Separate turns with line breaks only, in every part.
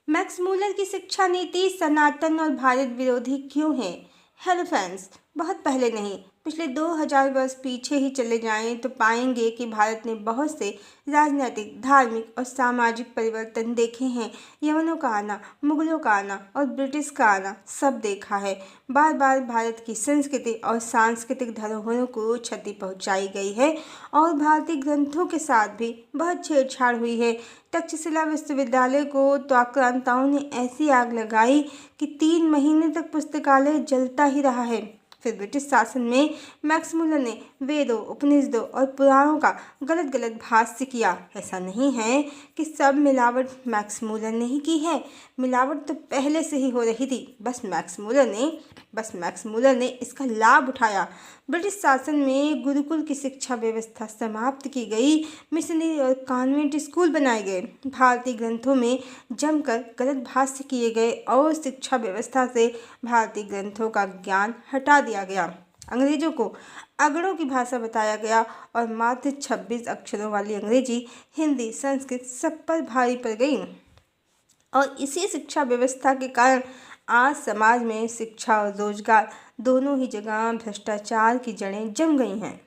Max Muller की शिक्षा नीति सनातन और भारत विरोधी क्यों है? हेलो फ्रेंड्स, बहुत पहले नहीं, पिछले 2000 वर्ष पीछे ही चले जाएं तो पाएंगे कि भारत ने बहुत से राजनीतिक, धार्मिक और सामाजिक परिवर्तन देखे हैं। यवनों का आना, मुगलों का आना और ब्रिटिश का आना सब देखा है। बार बार भारत की संस्कृति और सांस्कृतिक धरोहरों को क्षति पहुंचाई गई है और भारतीय ग्रंथों के साथ भी बहुत छेड़छाड़ हुई है। तक्षशिला विश्वविद्यालय को तो आक्रांताओं ने ऐसी आग लगाई कि 3 महीने तक पुस्तकालय जलता ही रहा है। फिर ब्रिटिश शासन में मैक्स मूलर ने वेदों, उपनिषदों और पुराणों का गलत भाष्य किया। ऐसा नहीं है कि सब मिलावट मैक्स मूलर ने ही की है, मिलावट तो पहले से ही हो रही थी, बस मैक्स मूलर ने इसका लाभ उठाया। ब्रिटिश शासन में गुरुकुल की शिक्षा व्यवस्था समाप्त की गई, मिशनरी और कॉन्वेंट स्कूल बनाए गए, भारतीय ग्रंथों में जमकर गलत भाष्य किए गए और शिक्षा व्यवस्था से भारतीय ग्रंथों का ज्ञान हटा दिया गया। अंग्रेजों को अगड़ों की भाषा बताया गया और मात्र 26 अक्षरों वाली अंग्रेजी, हिंदी, संस्कृत सब पर भारी पड़ गई। और इसी शिक्षा व्यवस्था के कारण आज समाज में शिक्षा और रोजगार दोनों ही जगह भ्रष्टाचार की जड़ें जम गई हैं।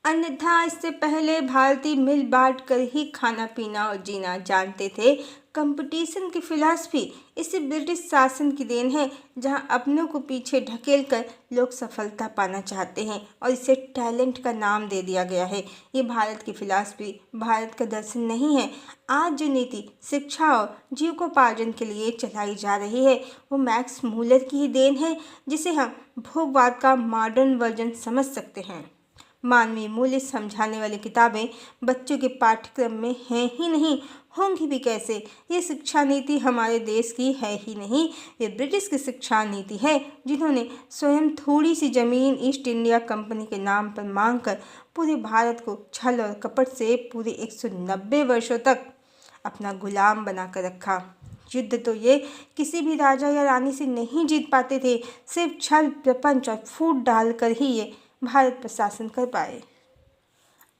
अन्यथा इससे पहले भारतीय मिल बांट कर ही खाना पीना और जीना जानते थे। कंपटीशन की फिलॉसफी इसी ब्रिटिश शासन की देन है, जहां अपनों को पीछे ढकेल कर लोग सफलता पाना चाहते हैं और इसे टैलेंट का नाम दे दिया गया है। ये भारत की फिलॉसफी, भारत का दर्शन नहीं है। आज जो नीति शिक्षा और जीविकोपार्जन के लिए चलाई जा रही है वो मैक्स मूलर की ही देन है, जिसे हम भोगवाद का मॉडर्न वर्जन समझ सकते हैं। मानवीय मूल्य समझाने वाली किताबें बच्चों के पाठ्यक्रम में हैं ही नहीं, होंगी भी कैसे? ये शिक्षा नीति हमारे देश की है ही नहीं, ये ब्रिटिश की शिक्षा नीति है, जिन्होंने स्वयं थोड़ी सी जमीन ईस्ट इंडिया कंपनी के नाम पर मांगकर पूरे भारत को छल और कपट से पूरे 190 वर्षों तक अपना गुलाम बनाकर रखा। युद्ध तो ये किसी भी राजा या रानी से नहीं जीत पाते थे, सिर्फ छल, प्रपंच और फूट डालकर ही ये भारत पर शासन कर पाए।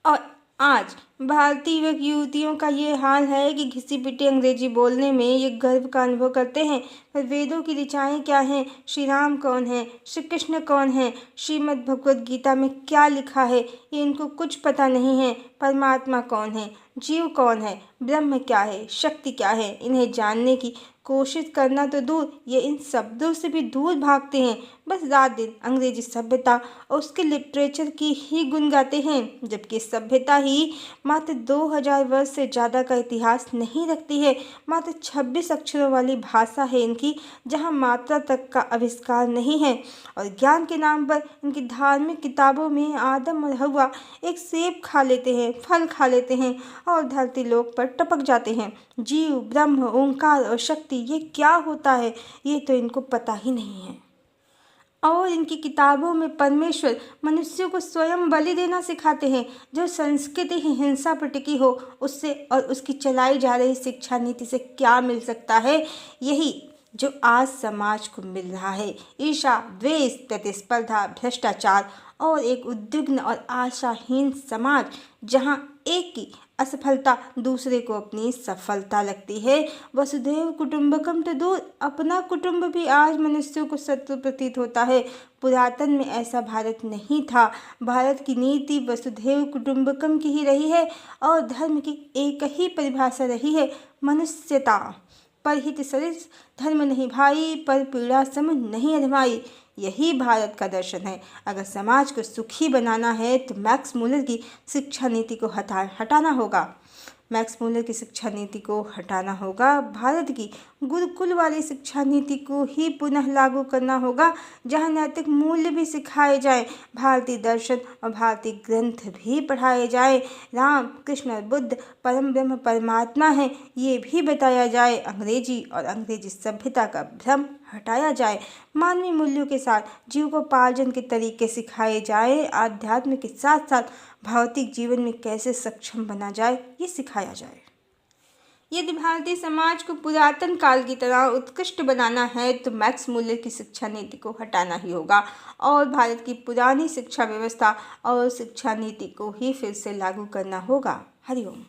और आज भारतीय युवक युवतियों का ये हाल है कि घिसी पिटी अंग्रेजी बोलने में ये गर्व का अनुभव करते हैं, पर वेदों की ऋचाएँ क्या हैं, श्री राम कौन है, श्री कृष्ण कौन है, श्रीमद् भगवद गीता में क्या लिखा है, ये इनको कुछ पता नहीं है। परमात्मा कौन है, जीव कौन है, ब्रह्म क्या है, शक्ति क्या है, इन्हें जानने की कोशिश करना तो दूर, ये इन शब्दों से भी दूर भागते हैं। बस रात दिन अंग्रेजी सभ्यता और उसके लिटरेचर की ही गुण गाते हैं, जबकि सभ्यता ही मात्र 2000 वर्ष से ज़्यादा का इतिहास नहीं रखती है। मात्र 26 अक्षरों वाली भाषा है इनकी, जहाँ मात्रा तक का आविष्कार नहीं है। और ज्ञान के नाम पर इनकी धार्मिक किताबों में आदम और हव्वा एक सेब खा लेते हैं, फल खा लेते हैं और धरती लोक पर टपक जाते हैं। जीव, ब्रह्म, ओंकार और शक्ति ये क्या होता है, ये तो इनको पता ही नहीं है। और इनकी किताबों में परमेश्वर मनुष्यों को स्वयं बलि देना सिखाते हैं। जो संस्कृति ही हिंसा पर टिकी हो, उससे और उसकी चलाई जा रही शिक्षा नीति से क्या मिल सकता है? यही जो आज समाज को मिल रहा है, ईर्ष्या, द्वेष, प्रतिस्पर्धा, भ्रष्टाचार और एक उद्विग्न और आशाहीन समाज, जहां एक की असफलता दूसरे को अपनी सफलता लगती है। वसुधैव कुटुंबकम तो दूर, अपना कुटुंब भी आज मनुष्यों को शत्रु प्रतीत होता है। पुरातन में ऐसा भारत नहीं था। भारत की नीति वसुधैव कुटुंबकम की ही रही है और धर्म की एक ही परिभाषा रही है, मनुष्यता। परहित सरिस धर्म नहीं भाई, पर पीड़ा सम नहीं अधमाई। यही भारत का दर्शन है। अगर समाज को सुखी बनाना है तो मैक्स मूलर की शिक्षा नीति को हटाना होगा। मैक्स मूलर की शिक्षा नीति को हटाना होगा। भारत की गुरुकुल वाली शिक्षा नीति को ही पुनः लागू करना होगा, जहां नैतिक मूल्य भी सिखाए जाएं, भारतीय दर्शन और भारतीय ग्रंथ भी पढ़ाए जाएं। राम, कृष्ण और बुद्ध परम ब्रह्म परमात्मा है, ये भी बताया जाए। अंग्रेजी और अंग्रेजी सभ्यता का भ्रम हटाया जाए। मानवीय मूल्यों के साथ जीविकोपार्जन के तरीके सिखाए जाए। आध्यात्म के साथ साथ भौतिक जीवन में कैसे सक्षम बना जाए, ये सिखाया जाए। यदि भारतीय समाज को पुरातन काल की तरह उत्कृष्ट बनाना है तो मैक्स मूलर की शिक्षा नीति को हटाना ही होगा और भारत की पुरानी शिक्षा व्यवस्था और शिक्षा नीति को ही फिर से लागू करना होगा। हरिओम।